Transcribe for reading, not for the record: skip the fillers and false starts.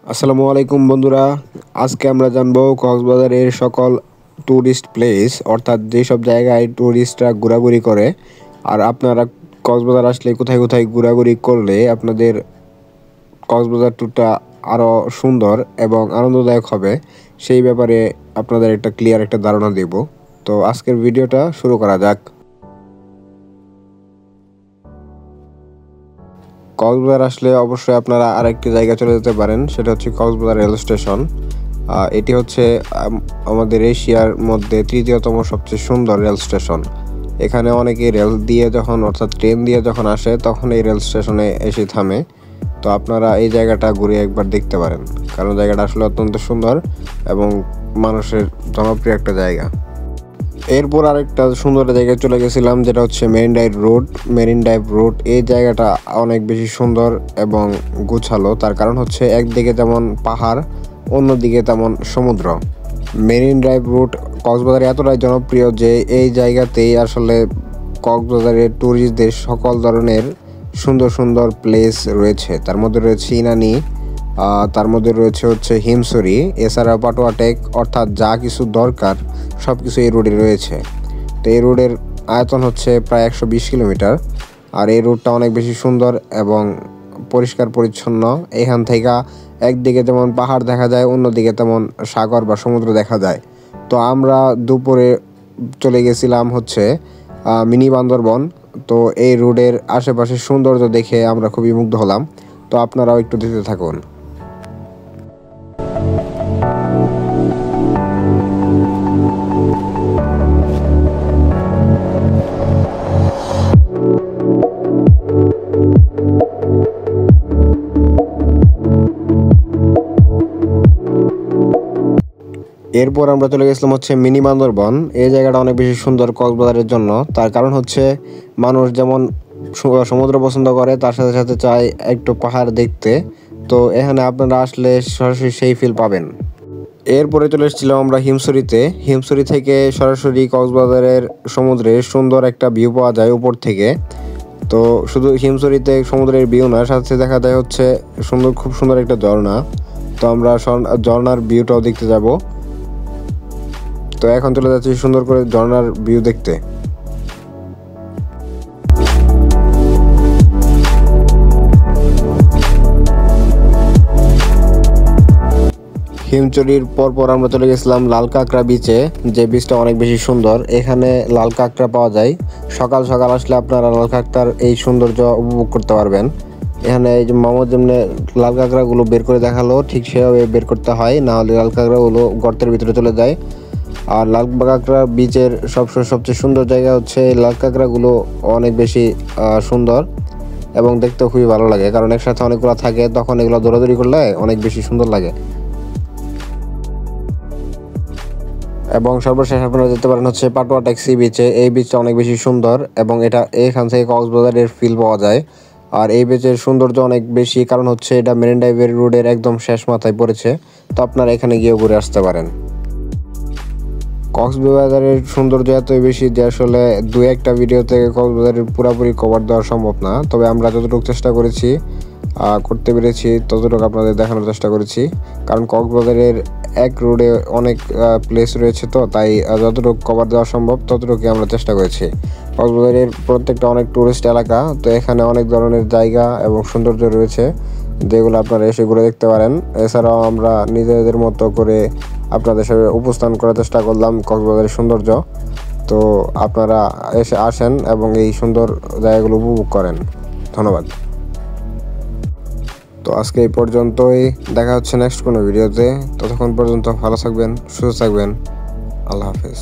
আসসালামু আলাইকুম বন্ধুরা, আজকে আমরা জানবো কক্সবাজারের সকল ট্যুরিস্ট প্লেস, অর্থাৎ যেসব জায়গায় ট্যুরিস্টরা ঘোরাঘুরি করে। আর আপনারা কক্সবাজার আসলে কোথায় কোথায় ঘোরাঘুরি করলে আপনাদের কক্সবাজার ট্যুরটা আরও সুন্দর এবং আনন্দদায়ক হবে, সেই ব্যাপারে আপনাদের একটা ক্লিয়ার একটা ধারণা দেব। তো আজকের ভিডিওটা শুরু করা যাক। কক্সবাজার আসলে অবশ্যই আপনারা আরেকটি জায়গায় চলে যেতে পারেন, সেটা হচ্ছে কক্সবাজার রেল স্টেশন। এটি হচ্ছে আমাদের এশিয়ার মধ্যে তৃতীয়তম সবচেয়ে সুন্দর রেল স্টেশন। এখানে অনেকে রেল দিয়ে যখন, অর্থাৎ ট্রেন দিয়ে যখন আসে, তখন এই রেল স্টেশনে এসে থামে। তো আপনারা এই জায়গাটা ঘুরে একবার দেখতে পারেন, কারণ জায়গাটা আসলে অত্যন্ত সুন্দর এবং মানুষের জনপ্রিয় একটা জায়গা। এরপর আরেকটা সুন্দর জায়গায় চলে গেছিলাম, যেটা হচ্ছে মেরিন ড্রাইভ রোড। এই জায়গাটা অনেক বেশি সুন্দর এবং গোছালো। তার কারণ হচ্ছে একদিকে যেমন পাহাড়, অন্যদিকে তেমন সমুদ্র। মেরিন ড্রাইভ রুট কক্সবাজারে এতটাই জনপ্রিয় যে এই জায়গাতেই আসলে কক্সবাজারের ট্যুরিস্টদের সকল ধরনের সুন্দর সুন্দর প্লেস রয়েছে। তার মধ্যে রয়েছে ইনানি, তার মধ্যে রয়েছে হচ্ছে হিমছড়ি, এছাড়াও পাটুয়া টেক, অর্থাৎ যা কিছু দরকার সব কিছু এই রোডে রয়েছে। তো এই রোডের আয়তন হচ্ছে প্রায় 120 কিলোমিটার। আর এই রোডটা অনেক বেশি সুন্দর এবং পরিষ্কার পরিচ্ছন্ন। এখান থেকে একদিকে যেমন পাহাড় দেখা যায়, অন্যদিকে তেমন সাগর বা সমুদ্র দেখা যায়। তো আমরা দুপুরে চলে গেছিলাম হচ্ছে মিনি বান্দরবন। তো এই রোডের আশেপাশের সৌন্দর্য দেখে আমরা খুবই মুগ্ধ হলাম। তো আপনারাও একটু দেখতে থাকুন। এরপর আমরা চলে গেছিলাম হচ্ছে মিনি বান্দরবন। এই জায়গাটা অনেক বেশি সুন্দর কক্সবাজারের জন্য। তার কারণ হচ্ছে মানুষ যেমন সমুদ্র পছন্দ করে, তার সাথে সাথে চায় একটু পাহাড় দেখতে। তো এখানে আপনারা আসলে সরাসরি সেই ফিল পাবেন। এরপরে চলে এসেছিলাম আমরা হিমছড়ি থেকে সরাসরি কক্সবাজারের সমুদ্রের সুন্দর একটা ভিউ পাওয়া যায় উপর থেকে। তো শুধু হিমছড়িতে সমুদ্রের ভিউ না, সাথে দেখা যায় হচ্ছে খুব সুন্দর একটা ঝর্ণা। তো আমরা ঝর্ণার ভিউটাও দেখতে যাব। তো এখন চলে যাচ্ছি সুন্দর করে ঝর্ণার ভিউ দেখতে। হিমচুরির পরপর আমরা চলে গেছিলাম লাল কাঁকড়া বিচে, যে বিচটা অনেক বেশি সুন্দর। এখানে লাল কাঁকড়া পাওয়া যায়। সকাল সকাল আসলে আপনারা লাল কাঁকড়ার এই সৌন্দর্য উপভোগ করতে পারবেন। এখানে এই যে মোহাম্মদ যেমনি লাল কাঁকড়াগুলো বের করে দেখালো, ঠিক সেভাবে বের করতে হয়, না হলে লাল কাঁকড়াগুলো গর্তের ভিতরে চলে যায়। আর লাল কাঁকড়া বিচের সবচেয়ে সুন্দর জায়গা হচ্ছে লাল কাঁকড়াগুলো অনেক বেশি সুন্দর এবং দেখতে খুবই ভালো লাগে, কারণ একসাথে অনেকগুলো থাকে, তখন এগুলো দৌড়াদৌড়ি করলে অনেক বেশি সুন্দর লাগে। এবং সর্বশেষ আপনারা যেতে পারেন হচ্ছে পাটুয়া টেক সি বিচে। এই বিচটা অনেক বেশি সুন্দর এবং এখান থেকে কক্সবাজারের ফিল পাওয়া যায়। আর এই বিচের সৌন্দর্য অনেক বেশি, কারণ হচ্ছে এটা মেরিন ড্রাইভের রোডের একদম শেষ মাথায় পড়েছে। তো আপনারা এখানে গিয়েও ঘুরে আসতে পারেন। কক্সবাজারের সৌন্দর্য এতই বেশি যে আসলে দু একটা ভিডিও থেকে কক্সবাজারের পুরোপুরি কভার দেওয়া সম্ভব না। তবে আমরা যতটুকু চেষ্টা করেছি, করতে পেরেছি, ততটুকু আপনাদের দেখানোর চেষ্টা করেছি। কারণ কক্সবাজারের এক রোডে অনেক প্লেস রয়েছে, তো তাই যতটুকু কভার দেওয়া সম্ভব ততটুকুই আমরা চেষ্টা করেছি। কক্সবাজারের প্রত্যেকটা অনেক টুরিস্ট এলাকা, তো এখানে অনেক ধরনের জায়গা এবং সৌন্দর্য রয়েছে, যেগুলো আপনারা এসে ঘুরে দেখতে পারেন। এছাড়াও আমরা নিজেদের মতো করে আপনাদের সাথে উপস্থান করার চেষ্টা করলাম কক্সবাজারের সৌন্দর্য। তো আপনারা আসেন এবং এই সুন্দর জায়গাগুলো উপভোগ করেন। ধন্যবাদ। তো আজকে এই পর্যন্তই, দেখা হচ্ছে নেক্সট কোনো ভিডিওতে। ততক্ষণ পর্যন্ত ভালো থাকবেন, সুস্থ থাকবেন। আল্লাহ হাফেজ।